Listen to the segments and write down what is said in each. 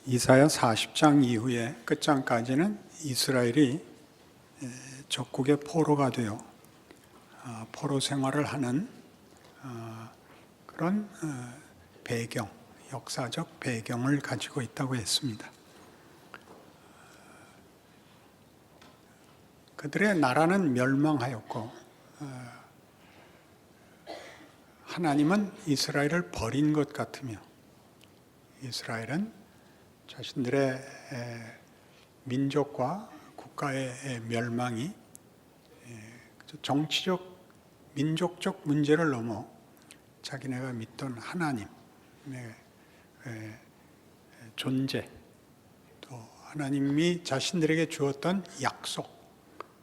이사야 40장 이후에 끝장까지는 이스라엘이 적국의 포로가 되어 포로 생활을 하는 그런 배경, 역사적 배경을 가지고 있다고 했습니다. 그들의 나라는 멸망하였고 하나님은 이스라엘을 버린 것 같으며 이스라엘은 자신들의 민족과 국가의 멸망이 정치적, 민족적 문제를 넘어 자기네가 믿던 하나님의 존재, 또 하나님이 자신들에게 주었던 약속,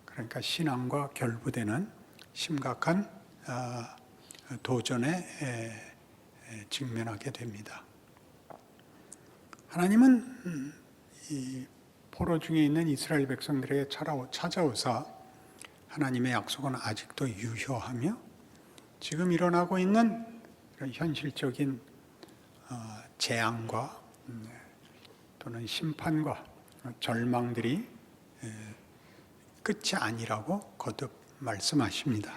그러니까 신앙과 결부되는 심각한 도전에 직면하게 됩니다. 하나님은 이 포로 중에 있는 이스라엘 백성들에게 찾아오사 하나님의 약속은 아직도 유효하며 지금 일어나고 있는 이런 현실적인 재앙과 또는 심판과 절망들이 끝이 아니라고 거듭 말씀하십니다.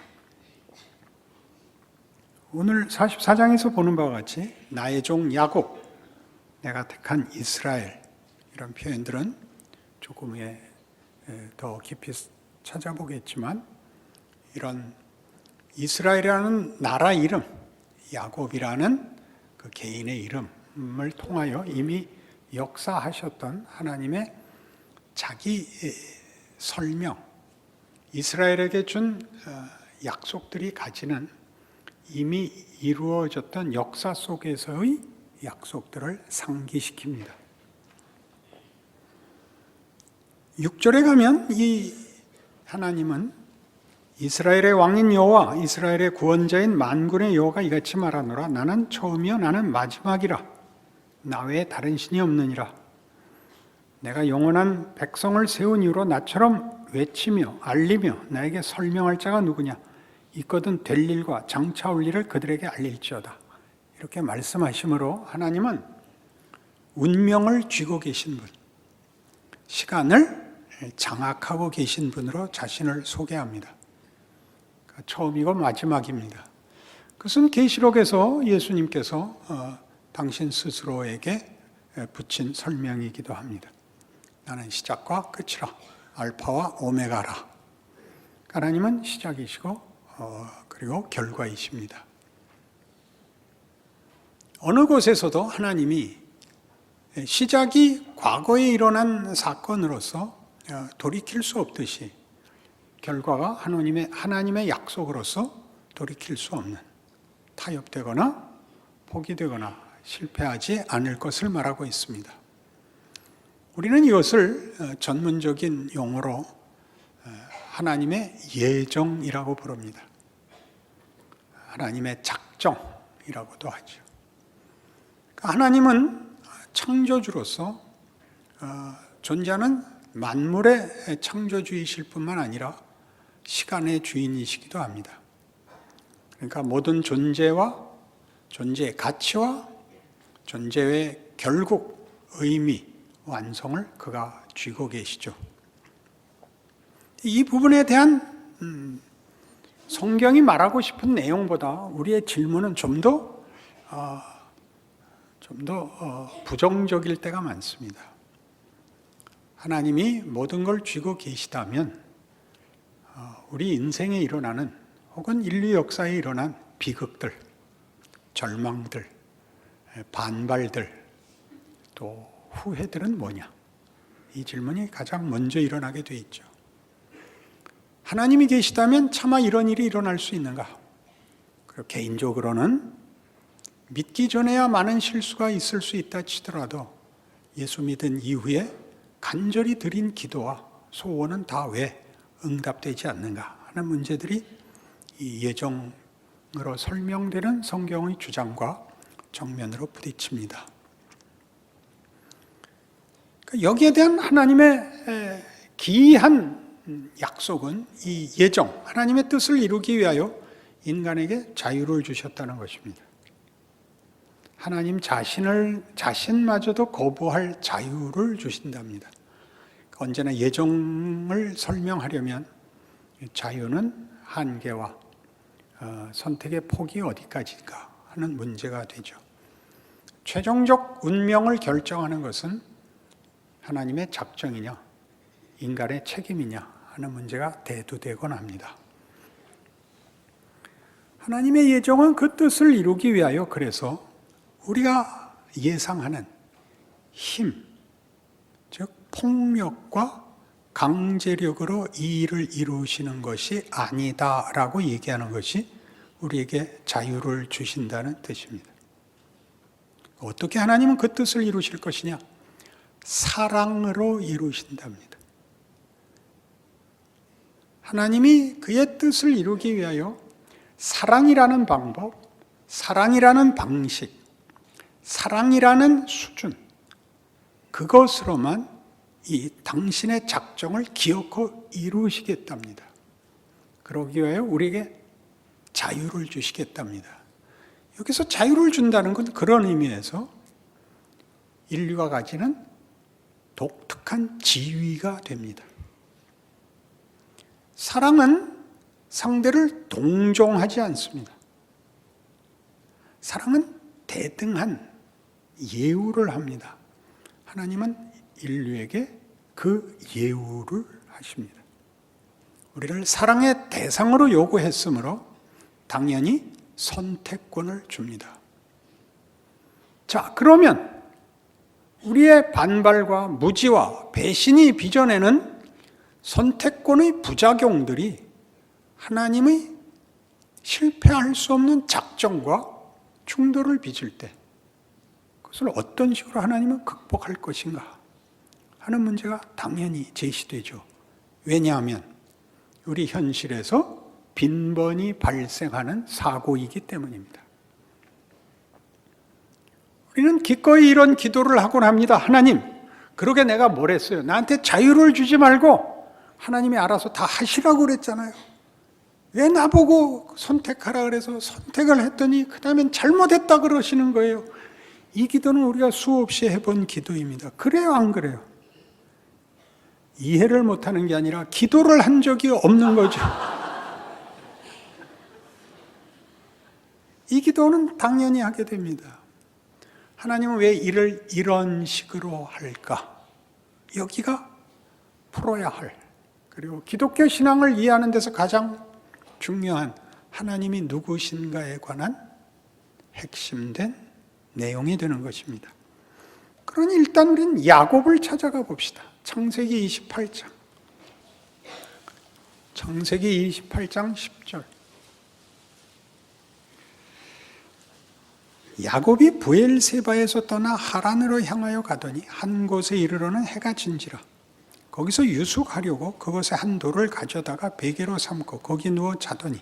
오늘 44장에서 보는 바와 같이 나의 종 야곱, 내가 택한 이스라엘, 이런 표현들은 조금 더 깊이 찾아보겠지만 이런 이스라엘이라는 나라 이름, 야곱이라는 그 개인의 이름을 통하여 이미 역사하셨던 하나님의 자기 설명, 이스라엘에게 준 약속들이 가지는 이미 이루어졌던 역사 속에서의 약속들을 상기시킵니다. 6절에 가면 이 하나님은 이스라엘의 왕인 여호와, 이스라엘의 구원자인 만군의 여호와가 이같이 말하노라. 나는 처음이요 나는 마지막이라. 나 외에 다른 신이 없느니라. 내가 영원한 백성을 세운 이후로 나처럼 외치며 알리며 나에게 설명할 자가 누구냐. 있거든 될 일과 장차올 일을 그들에게 알릴지어다. 이렇게 말씀하심으로 하나님은 운명을 쥐고 계신 분, 시간을 장악하고 계신 분으로 자신을 소개합니다. 처음이고 마지막입니다. 그것은 계시록에서 예수님께서 당신 스스로에게 붙인 설명이기도 합니다. 나는 시작과 끝이라, 알파와 오메가라. 하나님은 시작이시고 그리고 결과이십니다. 어느 곳에서도 하나님이 시작이 과거에 일어난 사건으로서 돌이킬 수 없듯이 결과가 하나님의 약속으로서 돌이킬 수 없는, 타협되거나 포기되거나 실패하지 않을 것을 말하고 있습니다. 우리는 이것을 전문적인 용어로 하나님의 예정이라고 부릅니다. 하나님의 작정이라고도 하죠. 하나님은 창조주로서 존재하는 만물의 창조주이실 뿐만 아니라 시간의 주인이시기도 합니다. 그러니까 모든 존재와 존재의 가치와 존재의 결국, 의미, 완성을 그가 쥐고 계시죠. 이 부분에 대한 성경이 말하고 싶은 내용보다 우리의 질문은 좀 더 부정적일 때가 많습니다. 하나님이 모든 걸 쥐고 계시다면 우리 인생에 일어나는 혹은 인류 역사에 일어난 비극들, 절망들, 반발들, 또 후회들은 뭐냐? 이 질문이 가장 먼저 일어나게 돼 있죠. 하나님이 계시다면 차마 이런 일이 일어날 수 있는가? 그리고 개인적으로는 믿기 전에야 많은 실수가 있을 수 있다 치더라도 예수 믿은 이후에 간절히 드린 기도와 소원은 다 왜 응답되지 않는가 하는 문제들이 이 예정으로 설명되는 성경의 주장과 정면으로 부딪힙니다. 여기에 대한 하나님의 기이한 약속은 이 예정, 하나님의 뜻을 이루기 위하여 인간에게 자유를 주셨다는 것입니다. 하나님 자신마저도 거부할 자유를 주신답니다. 언제나 예정을 설명하려면 자유는 한계와 선택의 폭이 어디까지인가 하는 문제가 되죠. 최종적 운명을 결정하는 것은 하나님의 작정이냐, 인간의 책임이냐 하는 문제가 대두되곤 합니다. 하나님의 예정은 그 뜻을 이루기 위하여 그래서 우리가 예상하는 힘, 즉 폭력과 강제력으로 이 일을 이루시는 것이 아니다라고 얘기하는 것이 우리에게 자유를 주신다는 뜻입니다. 어떻게 하나님은 그 뜻을 이루실 것이냐? 사랑으로 이루신답니다. 하나님이 그의 뜻을 이루기 위하여 사랑이라는 방법, 사랑이라는 방식, 사랑이라는 수준, 그것으로만 이 당신의 작정을 기어코 이루시겠답니다. 그러기 위하여 우리에게 자유를 주시겠답니다. 여기서 자유를 준다는 건 그런 의미에서 인류가 가지는 독특한 지위가 됩니다. 사랑은 상대를 동정하지 않습니다. 사랑은 대등한 예우를 합니다. 하나님은 인류에게 그 예우를 하십니다. 우리를 사랑의 대상으로 요구했으므로 당연히 선택권을 줍니다. 자, 그러면 우리의 반발과 무지와 배신이 빚어내는 선택권의 부작용들이 하나님의 실패할 수 없는 작정과 충돌을 빚을 때 그것을 어떤 식으로 하나님은 극복할 것인가 하는 문제가 당연히 제시되죠. 왜냐하면 우리 현실에서 빈번히 발생하는 사고이기 때문입니다. 우리는 기꺼이 이런 기도를 하곤 합니다. 하나님, 그러게 내가 뭘 했어요? 나한테 자유를 주지 말고 하나님이 알아서 다 하시라고 그랬잖아요. 왜 나보고 선택하라 그래서 선택을 했더니 그 다음엔 잘못했다 그러시는 거예요. 이 기도는 우리가 수없이 해본 기도입니다. 그래요, 안 그래요? 이해를 못하는 게 아니라 기도를 한 적이 없는 거죠. 이 기도는 당연히 하게 됩니다. 하나님은 왜 일을 이런 식으로 할까? 여기가 풀어야 할, 그리고 기독교 신앙을 이해하는 데서 가장 중요한 하나님이 누구신가에 관한 핵심된 내용이 되는 것입니다. 그러니 일단 우리는 야곱을 찾아가 봅시다. 창세기 28장. 창세기 28장 10절. 야곱이 브엘세바에서 떠나 하란으로 향하여 가더니 한 곳에 이르러는 해가 진지라. 거기서 유숙하려고 그곳에 한 돌을 가져다가 베개로 삼고 거기 누워 자더니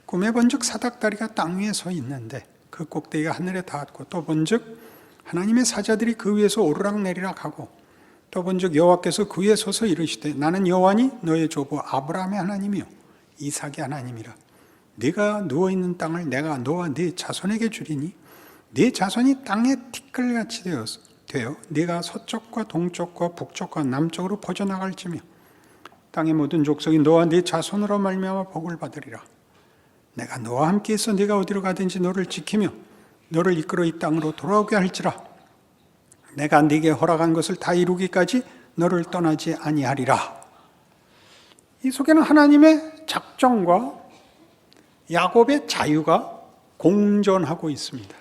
꿈에 본즉 사닥다리가 땅 위에 서 있는데 그 꼭대기가 하늘에 닿았고 또 본즉 하나님의 사자들이 그 위에서 오르락내리락 하고 또 본즉 여호와께서 그 위에 서서 이르시되 나는 여호와니 너의 조부 아브라함의 하나님이요 이삭의 하나님이라. 네가 누워있는 땅을 내가 너와 네 자손에게 주리니 네 자손이 땅의 티끌같이 되어 네가 서쪽과 동쪽과 북쪽과 남쪽으로 퍼져나갈지며 땅의 모든 족속이 너와 네 자손으로 말미암아 복을 받으리라. 내가 너와 함께 있어 네가 어디로 가든지 너를 지키며 너를 이끌어 이 땅으로 돌아오게 할지라. 내가 네게 허락한 것을 다 이루기까지 너를 떠나지 아니하리라. 이 속에는 하나님의 작정과 야곱의 자유가 공존하고 있습니다.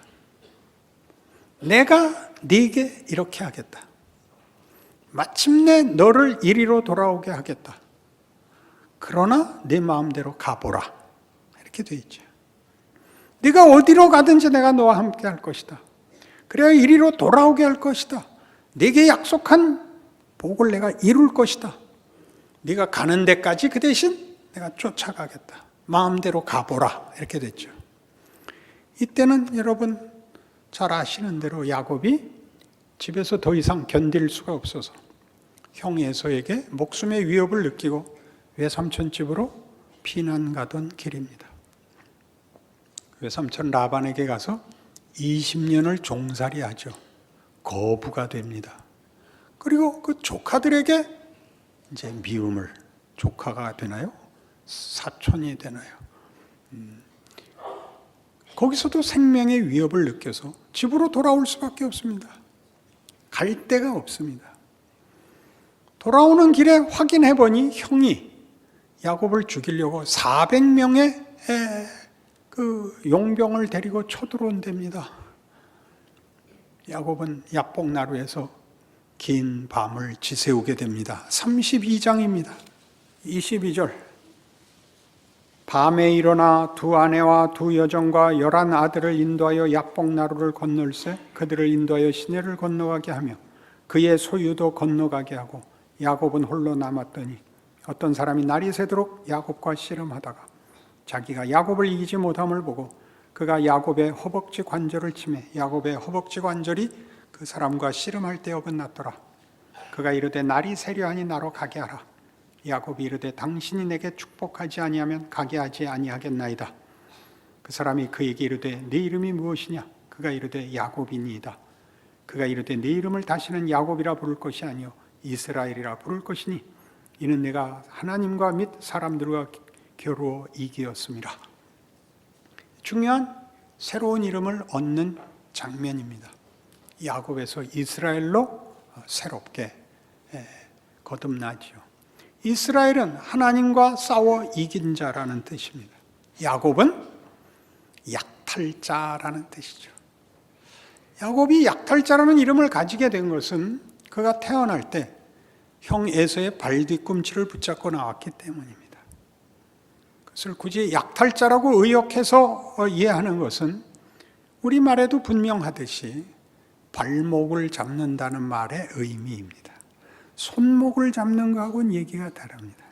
내가 네게 이렇게 하겠다. 마침내 너를 이리로 돌아오게 하겠다. 그러나 네 마음대로 가보라. 이렇게 돼 있죠. 네가 어디로 가든지 내가 너와 함께 할 것이다. 그래야 이리로 돌아오게 할 것이다. 네게 약속한 복을 내가 이룰 것이다. 네가 가는 데까지 그 대신 내가 쫓아가겠다. 마음대로 가보라. 이렇게 됐죠. 이때는 여러분 잘 아시는 대로 야곱이 집에서 더 이상 견딜 수가 없어서 형 에서에게 목숨의 위협을 느끼고 외삼촌 집으로 피난 가던 길입니다. 외삼촌 라반에게 가서 20년을 종살이하죠. 거부가 됩니다. 그리고 그 조카들에게 이제 미움을, 조카가 되나요? 사촌이 되나요? 거기서도 생명의 위협을 느껴서 집으로 돌아올 수밖에 없습니다. 갈 데가 없습니다. 돌아오는 길에 확인해 보니 형이 야곱을 죽이려고 400명의 그 용병을 데리고 쳐들어온답니다. 야곱은 야복나루에서 긴 밤을 지새우게 됩니다. 32장입니다. 22절. 밤에 일어나 두 아내와 두 여종과 11 아들을 인도하여 야복나루를 건널세 그들을 인도하여 시내를 건너가게 하며 그의 소유도 건너가게 하고 야곱은 홀로 남았더니 어떤 사람이 날이 새도록 야곱과 씨름하다가 자기가 야곱을 이기지 못함을 보고 그가 야곱의 허벅지 관절을 치매 야곱의 허벅지 관절이 그 사람과 씨름할 때 어긋났더라. 그가 이르되 날이 새려하니 나로 가게 하라. 야곱이 이르되 당신이 내게 축복하지 아니하면 가게 하지 아니하겠나이다. 그 사람이 그에게 이르되 네 이름이 무엇이냐? 그가 이르되 야곱이니이다. 그가 이르되 네 이름을 다시는 야곱이라 부를 것이 아니요 이스라엘이라 부를 것이니 이는 내가 하나님과 및 사람들과 겨루어 이기었습니다. 중요한 새로운 이름을 얻는 장면입니다. 야곱에서 이스라엘로 새롭게 거듭나죠. 이스라엘은 하나님과 싸워 이긴 자라는 뜻입니다. 야곱은 약탈자라는 뜻이죠. 야곱이 약탈자라는 이름을 가지게 된 것은 그가 태어날 때 형 에서의 발 뒤꿈치를 붙잡고 나왔기 때문입니다. 그것을 굳이 약탈자라고 의역해서 이해하는 것은 우리말에도 분명하듯이 발목을 잡는다는 말의 의미입니다. 손목을 잡는 거하고는 얘기가 다릅니다.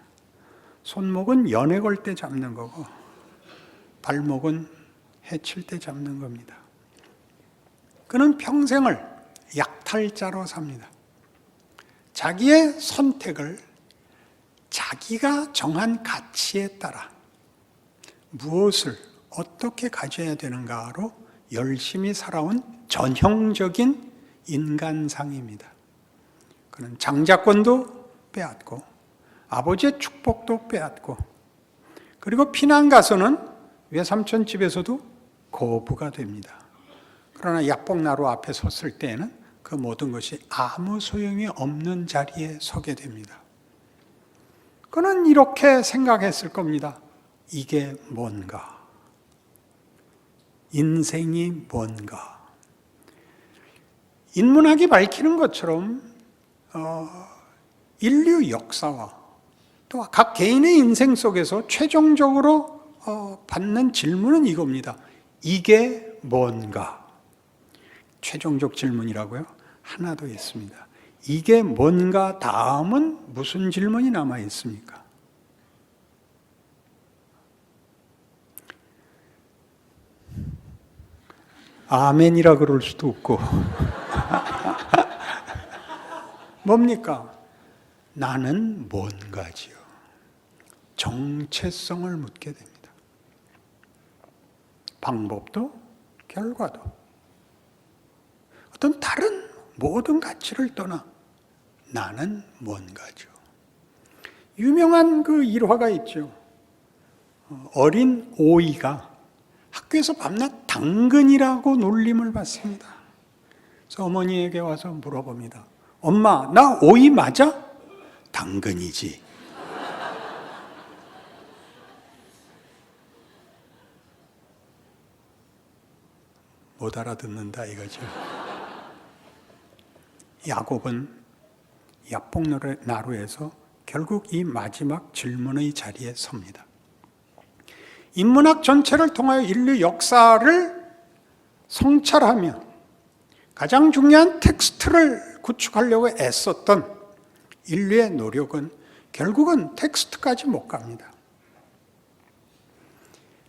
손목은 연애 걸 때 잡는 거고 발목은 해칠 때 잡는 겁니다. 그는 평생을 약탈자로 삽니다. 자기의 선택을 자기가 정한 가치에 따라 무엇을 어떻게 가져야 되는가로 열심히 살아온 전형적인 인간상입니다. 그는 장자권도 빼앗고 아버지의 축복도 빼앗고 그리고 피난 가서는 외삼촌 집에서도 거부가 됩니다. 그러나 야복나루 앞에 섰을 때에는 그 모든 것이 아무 소용이 없는 자리에 서게 됩니다. 그는 이렇게 생각했을 겁니다. 이게 뭔가? 인생이 뭔가? 인문학이 밝히는 것처럼 인류 역사와 또 각 개인의 인생 속에서 최종적으로 받는 질문은 이겁니다. 이게 뭔가? 최종적 질문이라고요? 하나 더 있습니다. 이게 뭔가 다음은 무슨 질문이 남아 있습니까? 아멘이라 그럴 수도 없고 뭡니까? 나는 뭔가지요. 정체성을 묻게 됩니다. 방법도 결과도 어떤 다른 모든 가치를 떠나 나는 뭔가죠. 유명한 그 일화가 있죠. 어린 오이가 학교에서 밤낮 당근이라고 놀림을 받습니다. 그래서 어머니에게 와서 물어봅니다. 엄마, 나 오이 맞아? 당근이지. 못 알아듣는다 이거죠. 야곱은 야복나루에서 결국 이 마지막 질문의 자리에 섭니다. 인문학 전체를 통하여 인류 역사를 성찰하며 가장 중요한 텍스트를 구축하려고 애썼던 인류의 노력은 결국은 텍스트까지 못 갑니다.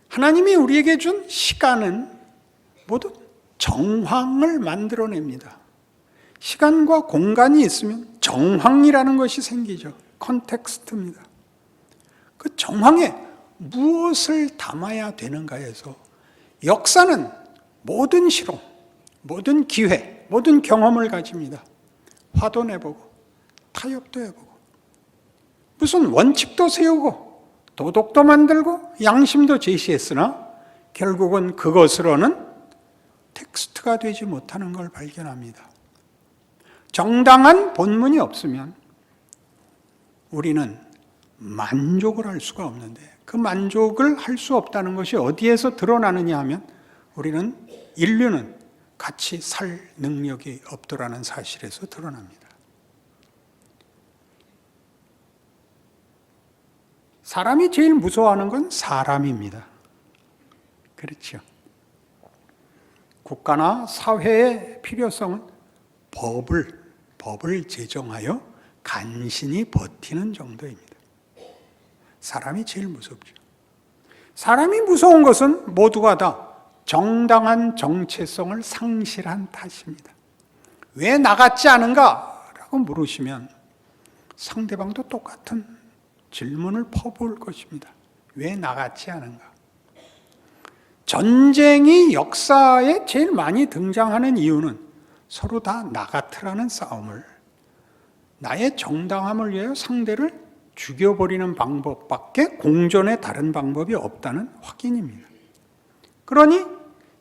하나님이 우리에게 준 시간은 모두 정황을 만들어냅니다. 시간과 공간이 있으면 정황이라는 것이 생기죠. 컨텍스트입니다. 그 정황에 무엇을 담아야 되는가에서 역사는 모든 시로 모든 기회, 모든 경험을 가집니다. 화도 내보고 타협도 해보고 무슨 원칙도 세우고 도덕도 만들고 양심도 제시했으나 결국은 그것으로는 텍스트가 되지 못하는 걸 발견합니다. 정당한 본문이 없으면 우리는 만족을 할 수가 없는데, 그 만족을 할 수 없다는 것이 어디에서 드러나느냐 하면 인류는 같이 살 능력이 없더라는 사실에서 드러납니다. 사람이 제일 무서워하는 건 사람입니다. 그렇죠. 국가나 사회의 필요성은 법을 제정하여 간신히 버티는 정도입니다. 사람이 제일 무섭죠. 사람이 무서운 것은 모두가 다 정당한 정체성을 상실한 탓입니다. 왜 나같지 않은가? 라고 물으시면 상대방도 똑같은 질문을 퍼부을 것입니다. 왜 나같지 않은가? 전쟁이 역사에 제일 많이 등장하는 이유는 서로 다 나 같으라는 싸움을, 나의 정당함을 위하여 상대를 죽여버리는 방법밖에 공존의 다른 방법이 없다는 확인입니다. 그러니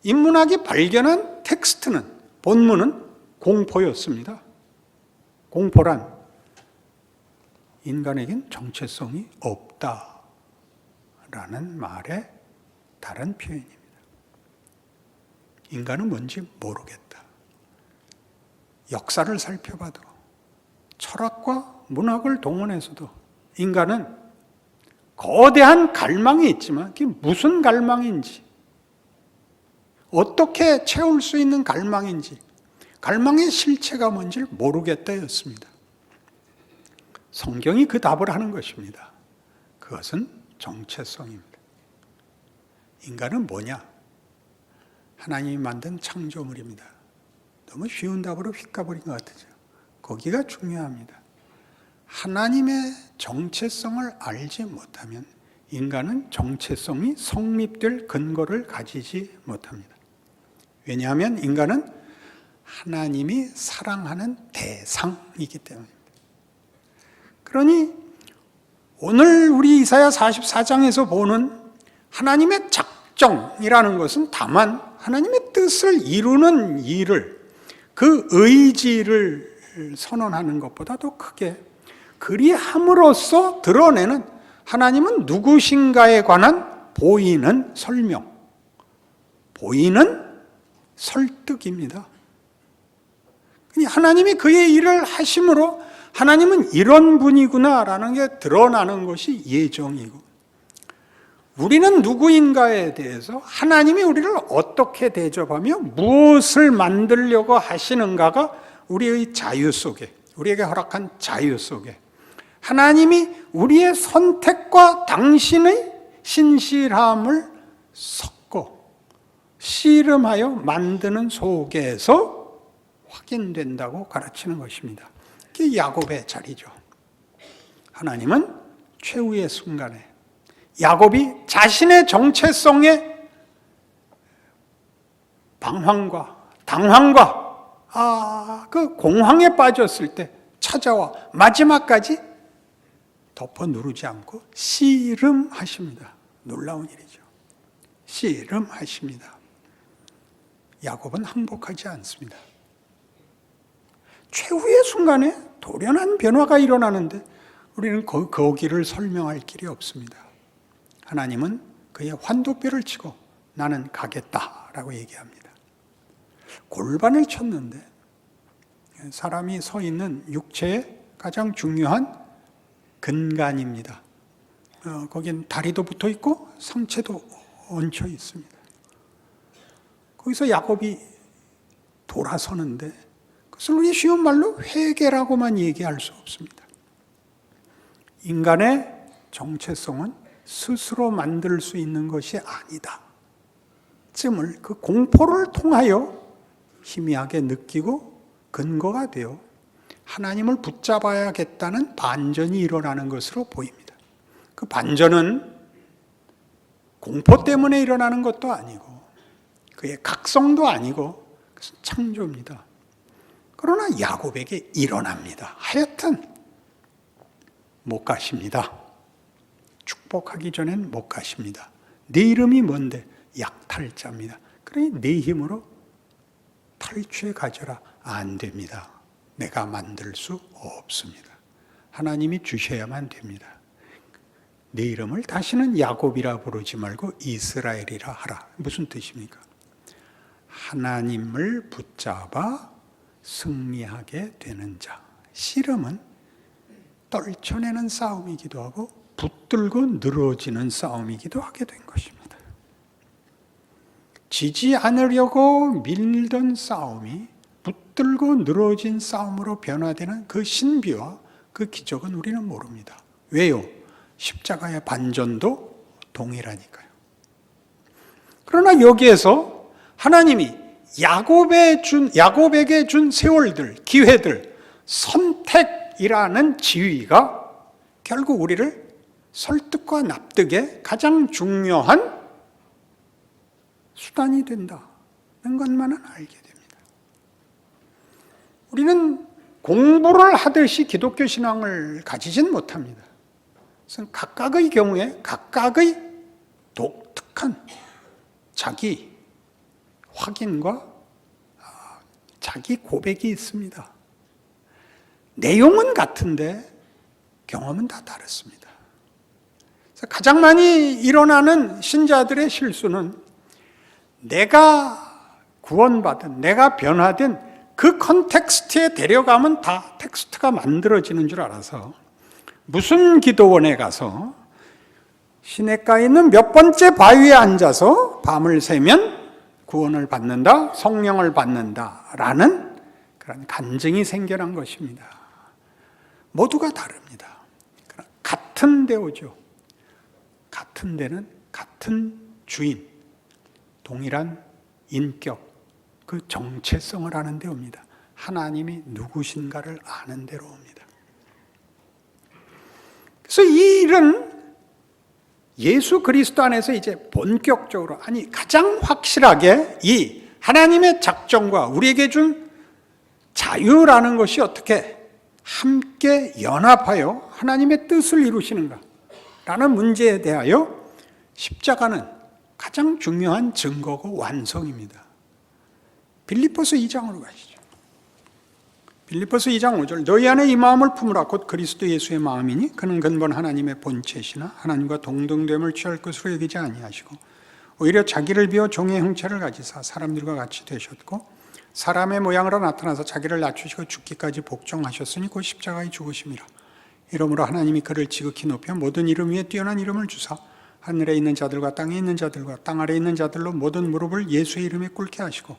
인문학이 발견한 텍스트는, 본문은 공포였습니다. 공포란 인간에겐 정체성이 없다라는 말의 다른 표현입니다. 인간은 뭔지 모르겠다. 역사를 살펴봐도, 철학과 문학을 동원해서도 인간은 거대한 갈망이 있지만 그게 무슨 갈망인지, 어떻게 채울 수 있는 갈망인지, 갈망의 실체가 뭔지를 모르겠다였습니다. 성경이 그 답을 하는 것입니다. 그것은 정체성입니다. 인간은 뭐냐? 하나님이 만든 창조물입니다. 너무 쉬운 답으로 휙 가버린 것 같으죠. 거기가 중요합니다. 하나님의 정체성을 알지 못하면 인간은 정체성이 성립될 근거를 가지지 못합니다. 왜냐하면 인간은 하나님이 사랑하는 대상이기 때문입니다. 그러니 오늘 우리 이사야 44장에서 보는 하나님의 작정이라는 것은 다만 하나님의 뜻을 이루는 일을, 그 의지를 선언하는 것보다 더 크게 그리함으로써 드러내는 하나님은 누구신가에 관한 보이는 설명, 보이는 설득입니다. 하나님이 그의 일을 하심으로 하나님은 이런 분이구나라는 게 드러나는 것이 예정이고, 우리는 누구인가에 대해서 하나님이 우리를 어떻게 대접하며 무엇을 만들려고 하시는가가 우리의 자유 속에, 우리에게 허락한 자유 속에 하나님이 우리의 선택과 당신의 신실함을 섞어 씨름하여 만드는 속에서 확인된다고 가르치는 것입니다. 그게 야곱의 자리죠. 하나님은 최후의 순간에 야곱이 자신의 정체성의 방황과 당황과 그 공황에 빠졌을 때 찾아와 마지막까지 덮어 누르지 않고 씨름하십니다. 놀라운 일이죠. 씨름하십니다. 야곱은 항복하지 않습니다. 최후의 순간에 돌연한 변화가 일어나는데 우리는 거기를 설명할 길이 없습니다. 하나님은 그의 환도뼈를 치고 나는 가겠다라고 얘기합니다. 골반을 쳤는데 사람이 서 있는 육체의 가장 중요한 근간입니다. 거긴 다리도 붙어 있고 상체도 얹혀 있습니다. 거기서 야곱이 돌아서는데 그것을 우리 쉬운 말로 회개라고만 얘기할 수 없습니다. 인간의 정체성은 스스로 만들 수 있는 것이 아니다 쯤을 그 공포를 통하여 희미하게 느끼고 근거가 되어 하나님을 붙잡아야겠다는 반전이 일어나는 것으로 보입니다. 그 반전은 공포 때문에 일어나는 것도 아니고 그의 각성도 아니고 그것은 창조입니다. 그러나 야곱에게 일어납니다. 하여튼 못 가십니다. 축복하기 전엔 못 가십니다. 네 이름이 뭔데? 약탈자입니다. 그러니 네 힘으로 탈취해 가져라. 안 됩니다. 내가 만들 수 없습니다. 하나님이 주셔야만 됩니다. 네 이름을 다시는 야곱이라 부르지 말고 이스라엘이라 하라. 무슨 뜻입니까? 하나님을 붙잡아 승리하게 되는 자. 씨름은 떨쳐내는 싸움이기도 하고 붙들고 늘어지는 싸움이기도 하게 된 것입니다. 지지 않으려고 밀던 싸움이 붙들고 늘어진 싸움으로 변화되는 그 신비와 그 기적은 우리는 모릅니다. 왜요? 십자가의 반전도 동일하니까요. 그러나 여기에서 하나님이 야곱에게 준 세월들, 기회들, 선택이라는 지위가 결국 우리를 설득과 납득의 가장 중요한 수단이 된다는 것만은 알게 됩니다. 우리는 공부를 하듯이 기독교 신앙을 가지진 못합니다. 그래서 각각의 경우에 각각의 독특한 자기 확인과 자기 고백이 있습니다. 내용은 같은데 경험은 다 다릅니다. 그래서 가장 많이 일어나는 신자들의 실수는 내가 구원받은, 내가 변화된 그 컨텍스트에 데려가면 다 텍스트가 만들어지는 줄 알아서 무슨 기도원에 가서 시냇가에 있는 몇 번째 바위에 앉아서 밤을 새면 구원을 받는다, 성령을 받는다라는 그런 간증이 생겨난 것입니다. 모두가 다릅니다. 같은 데오죠. 같은 데는 같은 주인, 동일한 인격, 그 정체성을 아는 데 옵니다. 하나님이 누구신가를 아는 데로 옵니다. 그래서 이 일은 예수 그리스도 안에서 이제 본격적으로, 아니 가장 확실하게 이 하나님의 작정과 우리에게 준 자유라는 것이 어떻게 함께 연합하여 하나님의 뜻을 이루시는가 라는 문제에 대하여 십자가는 가장 중요한 증거고 완성입니다. 빌립보서 2장으로 가시죠. 빌립보서 2장 5절 너희 안에 이 마음을 품으라 곧 그리스도 예수의 마음이니 그는 근본 하나님의 본체시나 하나님과 동등됨을 취할 것으로 여기지 아니하시고 오히려 자기를 비워 종의 형체를 가지사 사람들과 같이 되셨고 사람의 모양으로 나타나서 자기를 낮추시고 죽기까지 복종하셨으니 곧 십자가의 죽으심이라. 이러므로 하나님이 그를 지극히 높여 모든 이름 위에 뛰어난 이름을 주사 하늘에 있는 자들과 땅에 있는 자들과 땅 아래에 있는 자들로 모든 무릎을 예수의 이름에 꿇게 하시고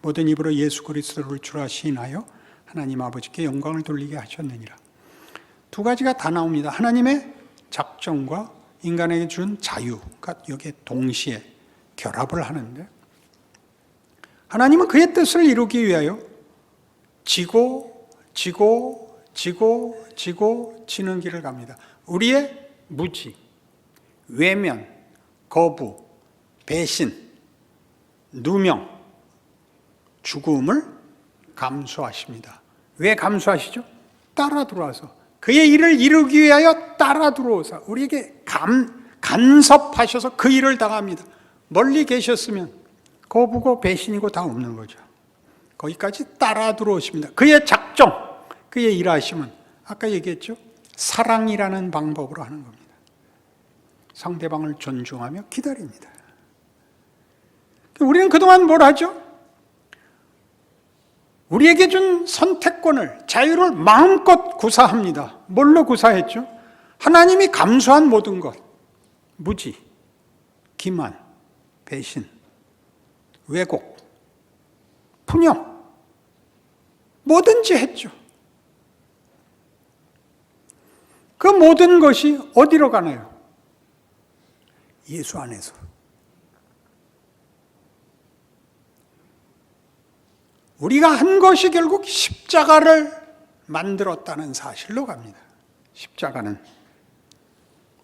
모든 입으로 예수 그리스도를 주라 시인하여 하나님 아버지께 영광을 돌리게 하셨느니라. 두 가지가 다 나옵니다. 하나님의 작정과 인간에게 준 자유가 여기에 동시에 결합을 하는데 하나님은 그의 뜻을 이루기 위하여 지고 지는 길을 갑니다. 우리의 무지, 외면, 거부, 배신, 누명, 죽음을 감수하십니다. 왜 감수하시죠? 따라 들어와서 그의 일을 이루기 위하여 따라 들어오사 우리에게 간섭하셔서 그 일을 당합니다. 멀리 계셨으면 거부고 배신이고 다 없는 거죠. 거기까지 따라 들어오십니다. 그의 작정, 그의 일하심은 아까 얘기했죠? 사랑이라는 방법으로 하는 겁니다. 상대방을 존중하며 기다립니다. 우리는 그동안 뭘 하죠? 우리에게 준 선택권을, 자유를 마음껏 구사합니다. 뭘로 구사했죠? 하나님이 감수한 모든 것, 무지, 기만, 배신, 왜곡, 분영, 뭐든지 했죠. 그 모든 것이 어디로 가나요? 예수 안에서. 우리가 한 것이 결국 십자가를 만들었다는 사실로 갑니다. 십자가는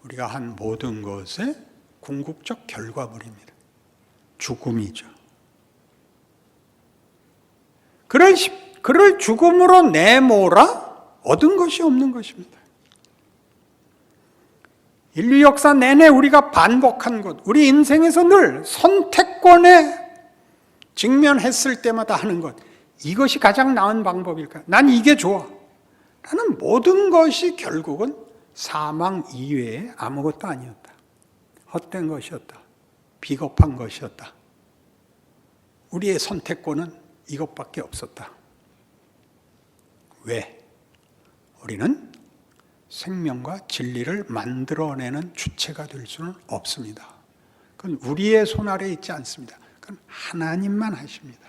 우리가 한 모든 것의 궁극적 결과물입니다. 죽음이죠. 그를 죽음으로 내몰아 얻은 것이 없는 것입니다. 인류 역사 내내 우리가 반복한 것, 우리 인생에서 늘 선택권에 직면했을 때마다 하는 것, 이것이 가장 나은 방법일까? 난 이게 좋아. 나는 모든 것이 결국은 사망 이외에 아무것도 아니었다. 헛된 것이었다. 비겁한 것이었다. 우리의 선택권은 이것밖에 없었다. 왜? 우리는 생명과 진리를 만들어내는 주체가 될 수는 없습니다. 그건 우리의 손 아래에 있지 않습니다. 그건 하나님만 하십니다.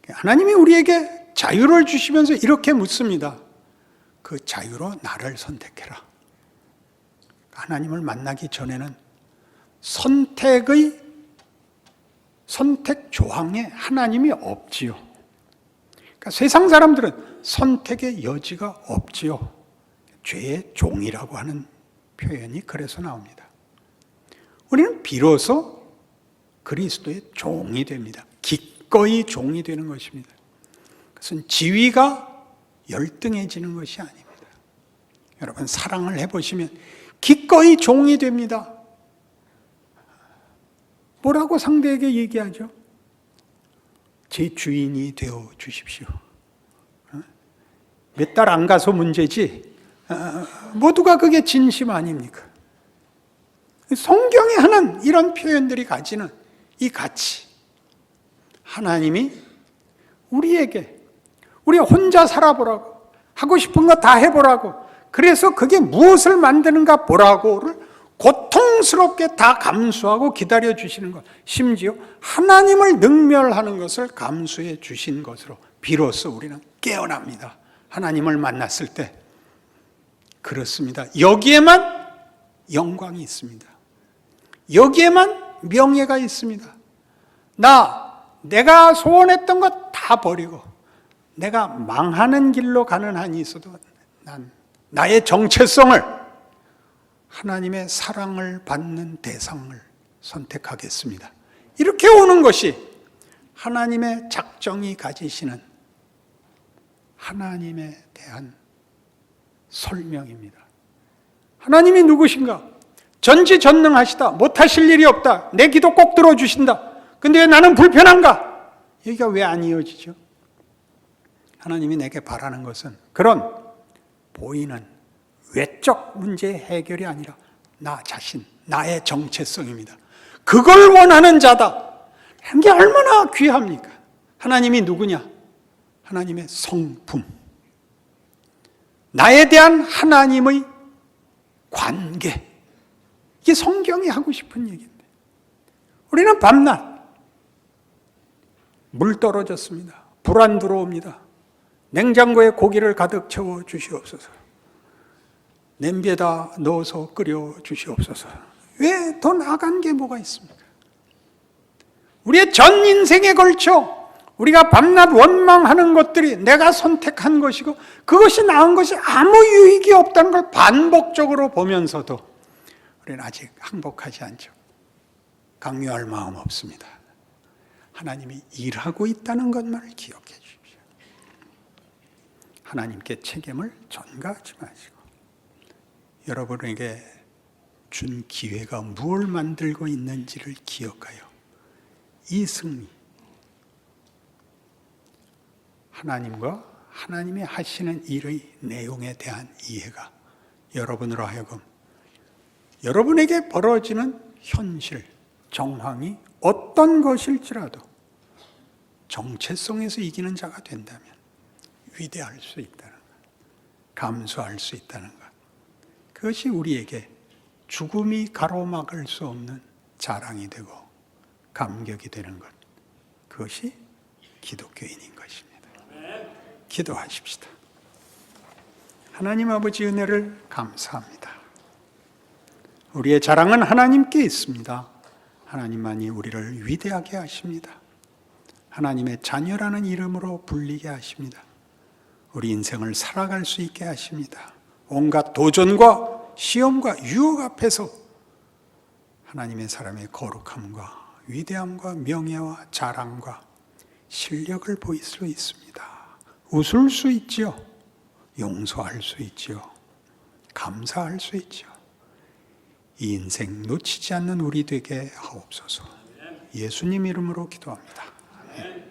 하나님이 우리에게 자유를 주시면서 이렇게 묻습니다. 그 자유로 나를 선택해라. 하나님을 만나기 전에는 선택 조항에 하나님이 없지요. 그러니까 세상 사람들은 선택의 여지가 없지요. 죄의 종이라고 하는 표현이 그래서 나옵니다. 우리는 비로소 그리스도의 종이 됩니다. 기꺼이 종이 되는 것입니다. 그것은 지위가 열등해지는 것이 아닙니다. 여러분 사랑을 해보시면 기꺼이 종이 됩니다. 뭐라고 상대에게 얘기하죠? 제 주인이 되어 주십시오. 몇 달 안 가서 문제지 모두가 그게 진심 아닙니까? 성경에 하는 이런 표현들이 가지는 이 가치, 하나님이 우리에게 우리 혼자 살아보라고, 하고 싶은 거 다 해보라고, 그래서 그게 무엇을 만드는가 보라고를 고통스럽게 다 감수하고 기다려 주시는 것, 심지어 하나님을 능멸하는 것을 감수해 주신 것으로 비로소 우리는 깨어납니다. 하나님을 만났을 때 그렇습니다. 여기에만 영광이 있습니다. 여기에만 명예가 있습니다. 내가 소원했던 것 다 버리고 내가 망하는 길로 가는 한이 있어도 난 나의 정체성을, 하나님의 사랑을 받는 대상을 선택하겠습니다. 이렇게 오는 것이 하나님의 작정이 가지시는 하나님에 대한 설명입니다. 하나님이 누구신가? 전지전능하시다. 못하실 일이 없다. 내 기도 꼭 들어주신다. 근데 왜 나는 불편한가? 여기가 왜 안 이어지죠? 하나님이 내게 바라는 것은 그런 보이는 외적 문제의 해결이 아니라 나 자신, 나의 정체성입니다. 그걸 원하는 자다. 이게 얼마나 귀합니까? 하나님이 누구냐? 하나님의 성품. 나에 대한 하나님의 관계. 이게 성경이 하고 싶은 얘기인데 우리는 밤낮 물 떨어졌습니다. 불 안 들어옵니다. 냉장고에 고기를 가득 채워 주시옵소서. 냄비에다 넣어서 끓여 주시옵소서. 왜 더 나아간 게 뭐가 있습니까? 우리의 전 인생에 걸쳐 우리가 밤낮 원망하는 것들이 내가 선택한 것이고 그것이 나은 것이 아무 유익이 없다는 걸 반복적으로 보면서도 우리는 아직 항복하지 않죠. 강요할 마음 없습니다. 하나님이 일하고 있다는 것만을 기억해 주십시오. 하나님께 책임을 전가하지 마시고 여러분에게 준 기회가 무엇을 만들고 있는지를 기억하여 이 승리, 하나님과 하나님이 하시는 일의 내용에 대한 이해가 여러분으로 하여금 여러분에게 벌어지는 현실, 정황이 어떤 것일지라도 정체성에서 이기는 자가 된다면 위대할 수 있다는 것, 감수할 수 있다는 것, 그것이 우리에게 죽음이 가로막을 수 없는 자랑이 되고 감격이 되는 것, 그것이 기독교인인 것입니다. 기도하십시다. 하나님 아버지 은혜를 감사합니다. 우리의 자랑은 하나님께 있습니다. 하나님만이 우리를 위대하게 하십니다. 하나님의 자녀라는 이름으로 불리게 하십니다. 우리 인생을 살아갈 수 있게 하십니다. 온갖 도전과 시험과 유혹 앞에서 하나님의 사람의 거룩함과 위대함과 명예와 자랑과 실력을 보일 수 있습니다. 웃을 수 있지요. 용서할 수 있지요. 감사할 수 있지요. 이 인생 놓치지 않는 우리 되게 하옵소서. 예수님 이름으로 기도합니다. 아멘.